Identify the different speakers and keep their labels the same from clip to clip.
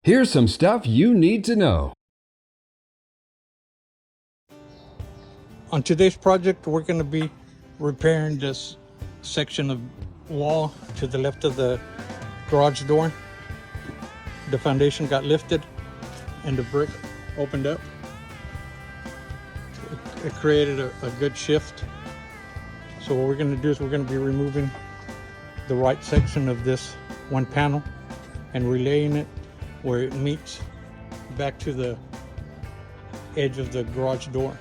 Speaker 1: Here's some stuff you need to know.
Speaker 2: On today's project, we're going to be repairing this section of wall to the left of the garage door. The foundation got lifted and the brick opened up. It created a good shift. So what we're going to do is we're going to be removing the right section of this one panel and relaying it where it meets back to the edge of the garage door.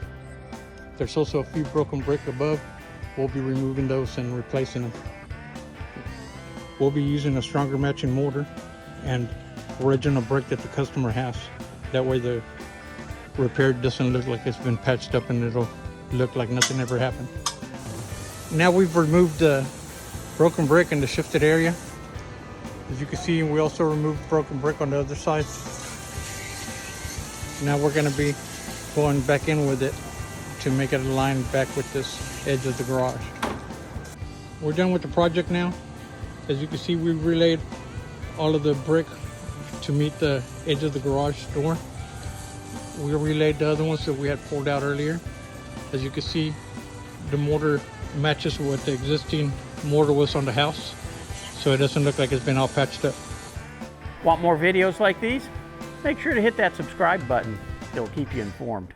Speaker 2: There's also a few broken brick above. We'll be removing those and replacing them. We'll be using a stronger matching mortar and original brick that the customer has. That way the repair doesn't look like it's been patched up and it'll look like nothing ever happened. Now we've removed the broken brick in the shifted area. As you can see, we also removed broken brick on the other side. Now we're going to be going back in with it to make it align back with this edge of the garage. We're done with the project now. As you can see, we relayed all of the brick to meet the edge of the garage door. We relayed the other ones that we had pulled out earlier. As you can see, the mortar matches what the existing mortar was on the house, so it doesn't look like it's been all patched up.
Speaker 3: Want more videos like these? Make sure to hit that subscribe button. It'll keep you informed.